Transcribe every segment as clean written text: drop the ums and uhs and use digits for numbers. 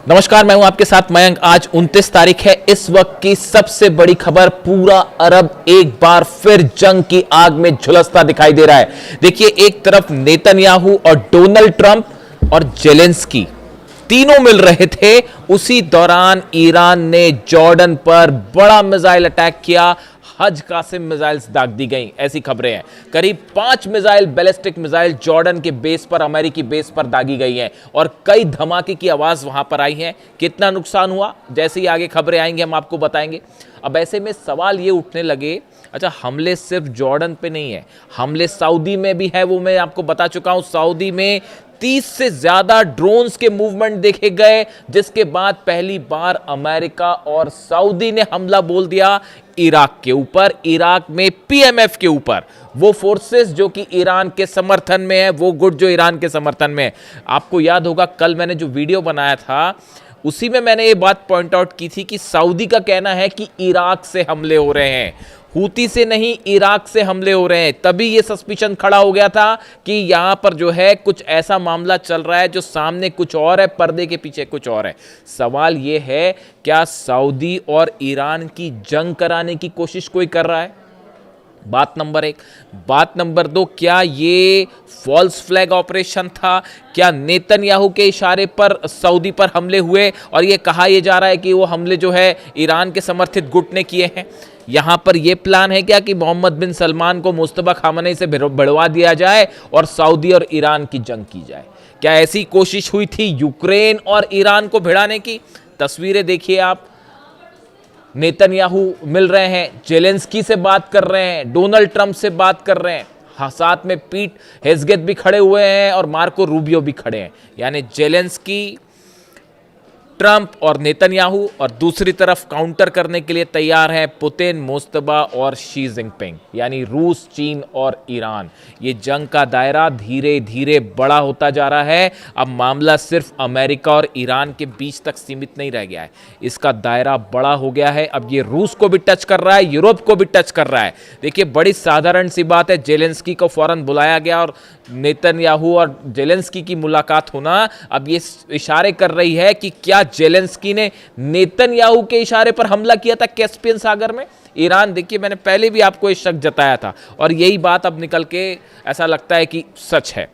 नमस्कार, मैं हूं आपके साथ मयंक। आज 29 तारीख है। इस वक्त की सबसे बड़ी खबर, पूरा अरब एक बार फिर जंग की आग में झुलसता दिखाई दे रहा है। देखिए, एक तरफ नेतन्याहू और डोनाल्ड ट्रंप और जेलेंस्की तीनों मिल रहे थे। उसी दौरान ईरान ने जॉर्डन पर बड़ा मिसाइल अटैक किया। हज कासिम मिसाइल्स दाग दी गई, ऐसी खबरें हैं। करीब 5 मिसाइल, बैलिस्टिक मिसाइल जॉर्डन के बेस पर, अमेरिकी बेस पर दागी गई हैं और कई धमाके की आवाज वहां पर आई है। कितना नुकसान हुआ, जैसे ही आगे खबरें आएंगे हम आपको बताएंगे। अब ऐसे में सवाल ये उठने लगे, अच्छा हमले सिर्फ जॉर्डन पे नहीं है, हमले सऊदी में भी है। वो मैं आपको बता चुका हूं। सऊदी में 30 से ज्यादा ड्रोन्स के मूवमेंट देखे गए, जिसके बाद पहली बार अमेरिका और सऊदी ने हमला बोल दिया इराक के ऊपर, इराक में पीएमएफ के ऊपर। वो फोर्सेस जो कि ईरान के समर्थन में है, वो गुट जो ईरान के समर्थन में है। आपको याद होगा कल मैंने जो वीडियो बनाया था उसी में मैंने ये बात पॉइंट आउट की थी कि सऊदी का कहना है कि इराक से हमले हो रहे हैं, हूती से नहीं, इराक से हमले हो रहे हैं। तभी ये सस्पिशन खड़ा हो गया था कि यहां पर जो है कुछ ऐसा मामला चल रहा है जो सामने कुछ और है, पर्दे के पीछे कुछ और है। सवाल ये है, क्या सऊदी और ईरान की जंग कराने की कोशिश कोई कर रहा है? बात नंबर 1। बात नंबर 2, क्या ये फॉल्स फ्लैग ऑपरेशन था? क्या नेतन्याहू के इशारे पर सऊदी पर हमले हुए और ये कहा यह जा रहा है कि वो हमले जो है ईरान के समर्थित गुट ने किए हैं? यहां पर यह प्लान है क्या कि मोहम्मद बिन सलमान को मुस्तफा खामनेई से भिड़वा दिया जाए और सऊदी और ईरान की जंग की जाए? क्या ऐसी कोशिश हुई थी यूक्रेन और ईरान को भिड़ाने की? तस्वीरें देखिए आप, नेतन्याहू मिल रहे हैं, जेलेंस्की से बात कर रहे हैं, डोनाल्ड ट्रंप से बात कर रहे हैं। हाँ, साथ में पीट हेग्सेथ भी खड़े हुए हैं और मार्को रूबियो भी खड़े हैं। यानी जेलेंस्की, ट्रंप और नेतन्याहू, और दूसरी तरफ काउंटर करने के लिए तैयार हैं पुतिन, मुस्तफा और शी जिनपिंग, यानी रूस, चीन और ईरान। ये जंग का दायरा धीरे धीरे बड़ा होता जा रहा है। अब मामला सिर्फ अमेरिका और ईरान के बीच तक सीमित नहीं रह गया है, इसका दायरा बड़ा हो गया है। अब ये रूस को भी टच कर रहा है, यूरोप को भी टच कर रहा है। देखिए, बड़ी साधारण सी बात है, जेलेंस्की को फौरन बुलाया गया और नेतन्याहू और जेलेंस्की की मुलाकात होना अब ये इशारे कर रही है कि क्या जेलेंस्की ने नेतन्याहू के इशारे पर हमला किया था कैस्पियन सागर में? ईरान, देखिए मैंने पहले भी आपको ये शक जताया था और यही बात अब निकल के ऐसा लगता है कि सच है।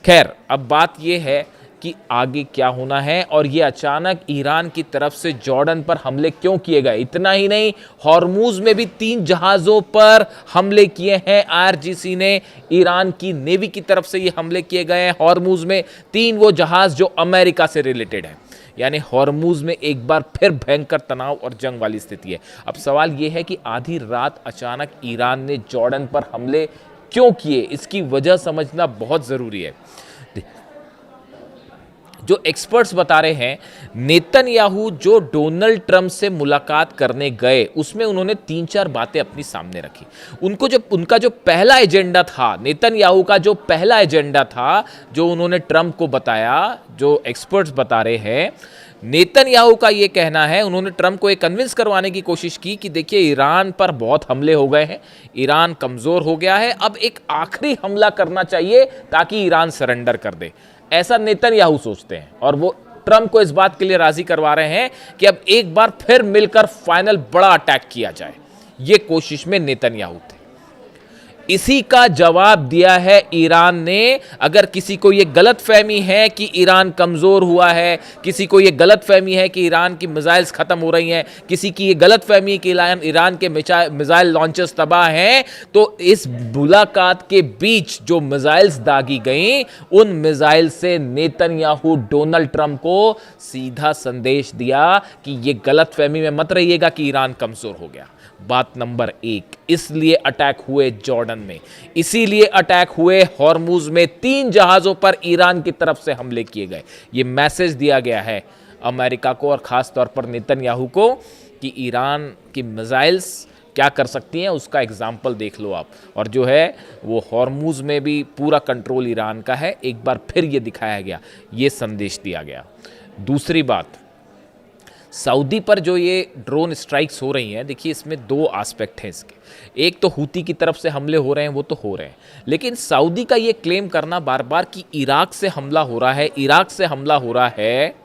खैर, अब बात यह है कि आगे क्या होना है और ये अचानक ईरान की तरफ से जॉर्डन पर हमले क्यों किए गए? इतना ही नहीं, हॉर्मुज में भी 3 जहाजों पर हमले किए हैं आईआरजीसी ने। ईरान की नेवी की तरफ से ये हमले किए गए हैं हॉर्मुज में। 3 वो जहाज जो अमेरिका से रिलेटेड है। यानी हॉर्मुज में एक बार फिर भयंकर तनाव और जंग वाली स्थिति है। अब सवाल यह है कि आधी रात अचानक ईरान ने जॉर्डन पर हमले क्यों किए? इसकी वजह समझना बहुत जरूरी है। जो एक्सपर्ट्स बता रहे हैं, नेतन्याहू जो डोनाल्ड ट्रंप से मुलाकात करने गए उसमें उन्होंने 3-4 बातें अपनी सामने रखी। उनका जो पहला एजेंडा था, नेतन्याहू का जो पहला एजेंडा था, जो उन्होंने ट्रंप को बताया, जो एक्सपर्ट्स बता रहे हैं, नेतन्याहू का यह कहना है, उन्होंने ट्रंप को यह कन्विंस करवाने की कोशिश की कि देखिए ईरान पर बहुत हमले हो गए हैं, ईरान कमजोर हो गया है, अब एक आखिरी हमला करना चाहिए ताकि ईरान सरेंडर कर दे। ऐसा नेतन्याहू सोचते हैं और वो ट्रंप को इस बात के लिए राजी करवा रहे हैं कि अब एक बार फिर मिलकर फाइनल बड़ा अटैक किया जाए। ये कोशिश में नेतन्याहू थे। इसी का जवाब दिया है ईरान ने। अगर किसी को यह गलतफहमी है कि ईरान कमजोर हुआ है, किसी को यह गलतफहमी है कि ईरान की मिसाइल्स खत्म हो रही हैं, किसी की यह गलतफहमी है कि ईरान के मिसाइल लॉन्चर्स तबाह हैं, तो इस मुलाकात के बीच जो मिसाइल्स दागी गई, उन मिसाइल से नेतन्याहू डोनाल्ड ट्रंप को सीधा संदेश दिया कि यह गलतफहमी में मत रहिएगा कि ईरान कमजोर हो गया। बात नंबर 1, इसलिए अटैक हुए जॉर्डन में, इसीलिए अटैक हुए हॉर्मुज में, 3 जहाजों पर ईरान की तरफ से हमले किए गए। यह मैसेज दिया गया है अमेरिका को और खास तौर पर नेतन्याहू को कि ईरान की मिसाइल्स क्या कर सकती हैं, उसका एग्जाम्पल देख लो आप। और जो है वो हॉर्मुज में भी पूरा कंट्रोल ईरान का है। एक बार फिर ये दिखाया गया, ये संदेश दिया गया। दूसरी बात, सऊदी पर जो ये ड्रोन स्ट्राइक्स हो रही हैं, देखिए इसमें 2 एस्पेक्ट हैं इसके। एक तो हूती की तरफ से हमले हो रहे हैं, वो तो हो रहे हैं, लेकिन सऊदी का ये क्लेम करना बार बार कि इराक से हमला हो रहा है, इराक से हमला हो रहा है,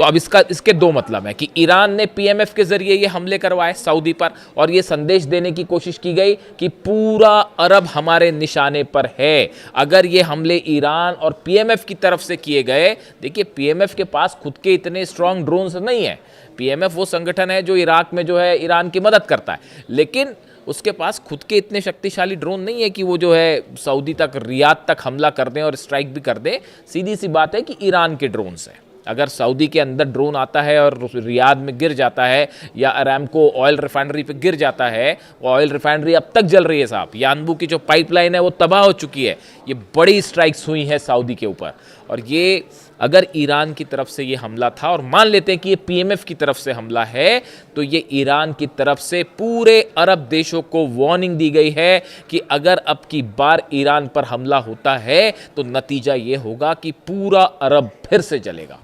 तो अब इसके दो मतलब है कि ईरान ने पीएमएफ के जरिए ये हमले करवाए सऊदी पर, और ये संदेश देने की कोशिश की गई कि पूरा अरब हमारे निशाने पर है। अगर ये हमले ईरान और पीएमएफ की तरफ से किए गए, देखिए पीएमएफ के पास खुद के इतने स्ट्रांग ड्रोन्स नहीं है। पीएमएफ वो संगठन है जो इराक में जो है ईरान की मदद करता है, लेकिन उसके पास खुद के इतने शक्तिशाली ड्रोन नहीं है कि वो जो है सऊदी तक, रियाद तक हमला कर दें और स्ट्राइक भी कर दें। सीधी सी बात है कि ईरान के ड्रोन्स हैं। अगर सऊदी के अंदर ड्रोन आता है और रियाद में गिर जाता है, या अरामको ऑयल रिफाइनरी पे गिर जाता है, वो ऑयल रिफाइनरी अब तक जल रही है साहब, यानबू की जो पाइपलाइन है वो तबाह हो चुकी है। ये बड़ी स्ट्राइक्स हुई हैं सऊदी के ऊपर, और ये अगर ईरान की तरफ से ये हमला था, और मान लेते हैं कि ये पीएमएफ की तरफ से हमला है, तो ये ईरान की तरफ से पूरे अरब देशों को वार्निंग दी गई है कि अगर अब की बार ईरान पर हमला होता है तो नतीजा ये होगा कि पूरा अरब फिर से जलेगा।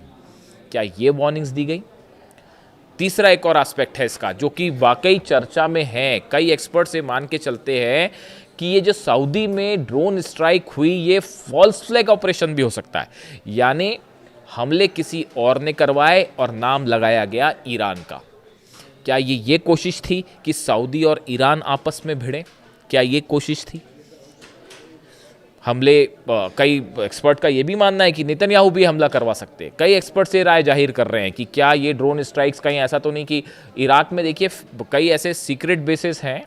क्या ये वार्निंग्स दी गई? तीसरा एक और एस्पेक्ट है इसका जो कि वाकई चर्चा में है। कई एक्सपर्ट से मान के चलते हैं कि ये जो सऊदी में ड्रोन स्ट्राइक हुई, ये फॉल्स फ्लैग ऑपरेशन भी हो सकता है, यानी हमले किसी और ने करवाए और नाम लगाया गया ईरान का। क्या ये कोशिश थी कि सऊदी और ईरान आपस में भिड़े? क्या ये कोशिश थी? हमले, कई एक्सपर्ट का ये भी मानना है कि नेतन्याहू भी हमला करवा सकते हैं। कई एक्सपर्ट से राय जाहिर कर रहे हैं कि क्या ये ड्रोन स्ट्राइक्स कहीं ऐसा तो नहीं कि इराक में, देखिए कई ऐसे सीक्रेट बेसिस हैं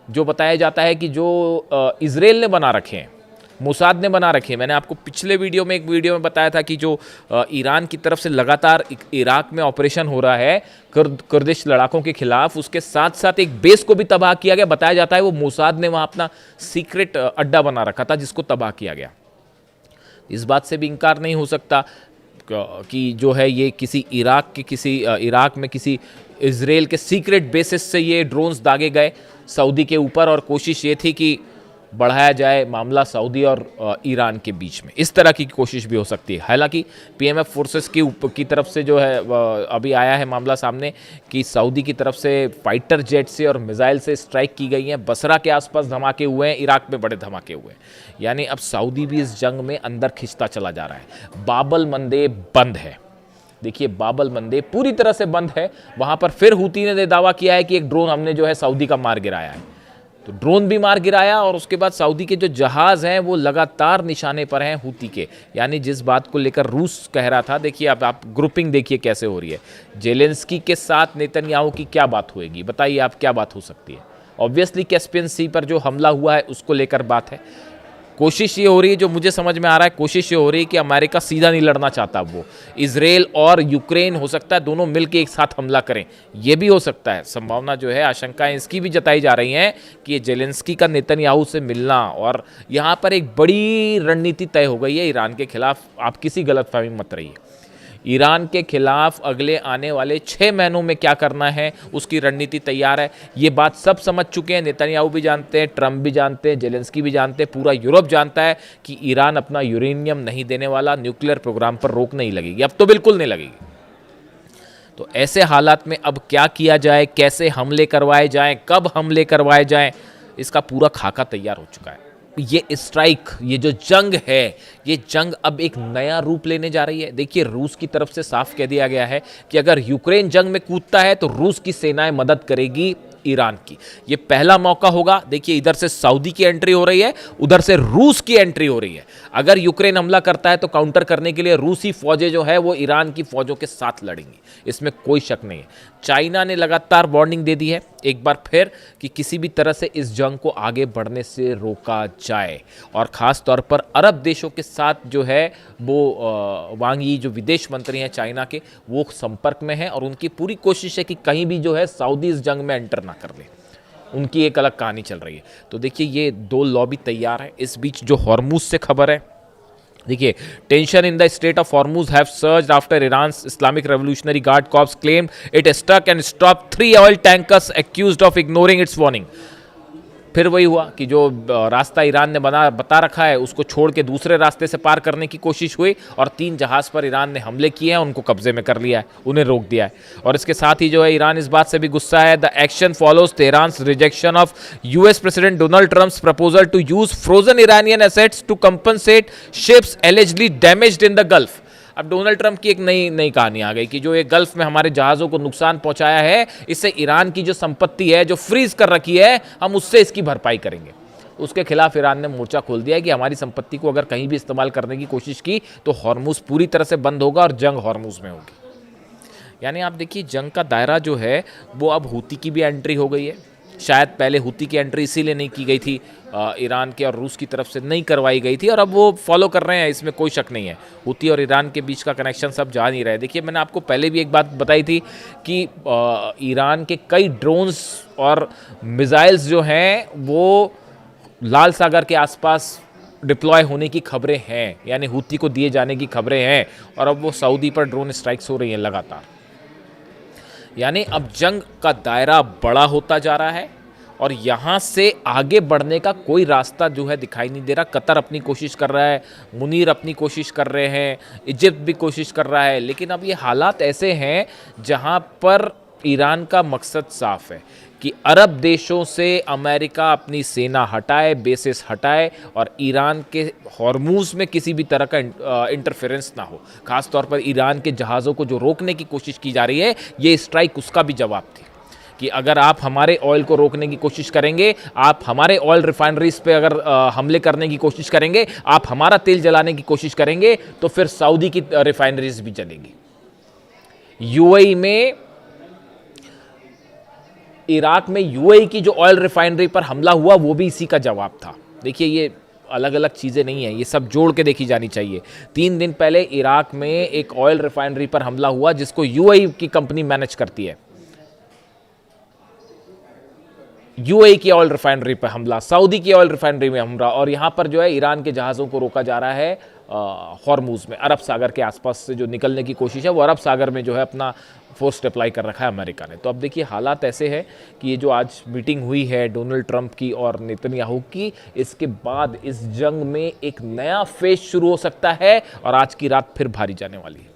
जो बताया जाता है कि जो इजराइल ने बना रखे हैं, मोसाद ने बना रखे हैं। मैंने आपको पिछले वीडियो में बताया था कि जो ईरान की तरफ से लगातार इराक में ऑपरेशन हो रहा है कुर्दिश लड़ाकों के खिलाफ, उसके साथ साथ एक बेस को भी तबाह किया गया। बताया जाता है वो मोसाद ने वहाँ अपना सीक्रेट अड्डा बना रखा था जिसको तबाह किया गया। इस बात से भी इनकार नहीं हो सकता कि जो है ये इराक में किसी इजराइल के सीक्रेट बेसिस से ये ड्रोन्स दागे गए सऊदी के ऊपर, और कोशिश ये थी कि बढ़ाया जाए मामला सऊदी और ईरान के बीच में। इस तरह की कोशिश भी हो सकती है। हालांकि पीएमएफ फोर्सेस की तरफ से जो है अभी आया है मामला सामने कि सऊदी की तरफ से फाइटर जेट से और मिसाइल से स्ट्राइक की गई है। बसरा के आसपास धमाके हुए हैं, इराक में बड़े धमाके हुए हैं, यानी अब सऊदी भी इस जंग में अंदर खिंचता चला जा रहा है। बाबल मंदेब बंद है, देखिए बाबल मंदेब पूरी तरह से बंद है। वहां पर फिर हूती ने दावा किया है कि एक ड्रोन हमने जो है सऊदी का मार गिराया है, तो ड्रोन भी मार गिराया, और उसके बाद सऊदी के जो जहाज हैं वो लगातार निशाने पर हैं हूती के। यानी जिस बात को लेकर रूस कह रहा था, देखिए अब आप ग्रुपिंग देखिए कैसे हो रही है। जेलेंस्की के साथ नेतन्याहू की क्या बात होएगी, बताइए आप क्या बात हो सकती है? ऑब्वियसली कैस्पियन सी पर जो हमला हुआ है उसको लेकर बात है। कोशिश ये हो रही है, जो मुझे समझ में आ रहा है, कोशिश ये हो रही है कि अमेरिका सीधा नहीं लड़ना चाहता, वो इजराइल और यूक्रेन हो सकता है दोनों मिलकर एक साथ हमला करें, ये भी हो सकता है। संभावना जो है, आशंकाएं इसकी भी जताई जा रही हैं कि ये जेलेंस्की का नेतन्याहू से मिलना, और यहाँ पर एक बड़ी रणनीति तय हो गई है ईरान के खिलाफ। आप किसी गलतफहमी मत रहिए। ईरान के खिलाफ अगले आने वाले 6 महीनों में क्या करना है उसकी रणनीति तैयार है। ये बात सब समझ चुके हैं, नेतन्याहू भी जानते हैं, ट्रंप भी जानते हैं, जेलेंस्की भी जानते हैं, पूरा यूरोप जानता है कि ईरान अपना यूरेनियम नहीं देने वाला, न्यूक्लियर प्रोग्राम पर रोक नहीं लगेगी, अब तो बिल्कुल नहीं लगेगी। तो ऐसे हालात में अब क्या किया जाए, कैसे हमले करवाए जाएं, कब हमले करवाए जाएं, इसका पूरा खाका तैयार हो चुका है। ये स्ट्राइक, ये जो जंग है, ये जंग अब एक नया रूप लेने जा रही है। देखिए रूस की तरफ से साफ कह दिया गया है कि अगर यूक्रेन जंग में कूदता है तो रूस की सेनाएं मदद करेगी ईरान की। ये पहला मौका होगा। देखिए इधर से सऊदी की एंट्री हो रही है, उधर से रूस की एंट्री हो रही है। अगर यूक्रेन हमला करता है तो काउंटर करने के लिए रूसी फौजें जो है वो ईरान की फौजों के साथ लड़ेंगी, इसमें कोई शक नहीं है। चाइना ने लगातार वार्निंग दे दी है एक बार फिर कि किसी भी तरह से इस जंग को आगे बढ़ने से रोका जाए, और ख़ास तौर पर अरब देशों के साथ जो है वो वांग यी जो विदेश मंत्री हैं चाइना के, वो संपर्क में हैं, और उनकी पूरी कोशिश है कि कहीं भी जो है सऊदी इस जंग में एंटर ना कर ले। उनकी एक अलग कहानी चल रही है। तो देखिए ये 2 लॉबी तैयार है। इस बीच जो हॉर्मुज से खबर है, देखिए tension in the state of Hormuz have surged after Iran's Islamic revolutionary guard corps claimed it struck and stop 3 oil tankers accused of ignoring its warning. फिर वही हुआ कि जो रास्ता ईरान ने बता रखा है उसको छोड़ के दूसरे रास्ते से पार करने की कोशिश हुई, और 3 जहाज़ पर ईरान ने हमले किए हैं, उनको कब्जे में कर लिया है, उन्हें रोक दिया है। और इसके साथ ही जो है ईरान इस बात से भी गुस्सा है। The action follows Tehran's rejection of US president Donald Trump's proposal to use frozen Iranian assets to compensate ships allegedly damaged in the Gulf. अब डोनाल्ड ट्रंप की एक नई कहानी आ गई कि जो ये गल्फ में हमारे जहाज़ों को नुकसान पहुंचाया है, इससे ईरान की जो संपत्ति है जो फ्रीज कर रखी है, हम उससे इसकी भरपाई करेंगे। उसके खिलाफ ईरान ने मोर्चा खोल दिया है कि हमारी संपत्ति को अगर कहीं भी इस्तेमाल करने की कोशिश की तो हॉर्मुज पूरी तरह से बंद होगा और जंग हॉर्मुज में होगी। यानी आप देखिए जंग का दायरा जो है वो अब हूती की भी एंट्री हो गई है। शायद पहले हूती की एंट्री इसीलिए नहीं की गई थी, ईरान के और रूस की तरफ से नहीं करवाई गई थी, और अब वो फॉलो कर रहे हैं, इसमें कोई शक नहीं है। हूती और ईरान के बीच का कनेक्शन सब जान ही रहे। देखिए मैंने आपको पहले भी एक बात बताई थी कि ईरान के कई ड्रोन्स और मिसाइल्स जो हैं वो लाल सागर के आसपास डिप्लॉय होने की खबरें हैं, यानी हूती को दिए जाने की खबरें हैं, और अब वो सऊदी पर ड्रोन स्ट्राइक्स हो रही हैं लगातार। यानी अब जंग का दायरा बड़ा होता जा रहा है और यहाँ से आगे बढ़ने का कोई रास्ता जो है दिखाई नहीं दे रहा। कतर अपनी कोशिश कर रहा है, मुनीर अपनी कोशिश कर रहे हैं, इजिप्ट भी कोशिश कर रहा है, लेकिन अब ये हालात ऐसे हैं जहाँ पर ईरान का मकसद साफ है कि अरब देशों से अमेरिका अपनी सेना हटाए, बेसिस हटाए और ईरान के हॉर्मूज में किसी भी तरह का इंटरफेरेंस ना हो। खास तौर पर ईरान के जहाज़ों को जो रोकने की कोशिश की जा रही है, ये स्ट्राइक उसका भी जवाब थी कि अगर आप हमारे ऑयल को रोकने की कोशिश करेंगे, आप हमारे ऑयल रिफाइनरीज पे अगर हमले करने की कोशिश करेंगे, आप हमारा तेल जलाने की कोशिश करेंगे, तो फिर सऊदी की रिफाइनरीज भी जलेंगी। यूएई में, इराक में यूएई की जो ऑयल रिफाइनरी पर हमला हुआ वो भी इसी का जवाब था। देखिए ये अलग अलग चीज़ें नहीं हैं, ये सब जोड़ के देखी जानी चाहिए। 3 दिन पहले इराक में एक ऑयल रिफाइनरी पर हमला हुआ जिसको यूएई की कंपनी मैनेज करती है। यूएई की ऑयल रिफाइनरी पर हमला, सऊदी की ऑयल रिफाइनरी में हमला, और यहाँ पर जो है ईरान के जहाज़ों को रोका जा रहा है हॉर्मुज में। अरब सागर के आसपास से जो निकलने की कोशिश है वो अरब सागर में जो है अपना फोर्स अप्लाई कर रखा है अमेरिका ने। तो अब देखिए हालात ऐसे हैं कि ये जो आज मीटिंग हुई है डोनाल्ड ट्रंप की और नेतन्याहू की, इसके बाद इस जंग में एक नया फेज शुरू हो सकता है और आज की रात फिर भारी जाने वाली है।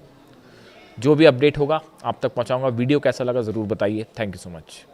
जो भी अपडेट होगा आप तक पहुंचाऊंगा। वीडियो कैसा लगा ज़रूर बताइए। Thank you so much.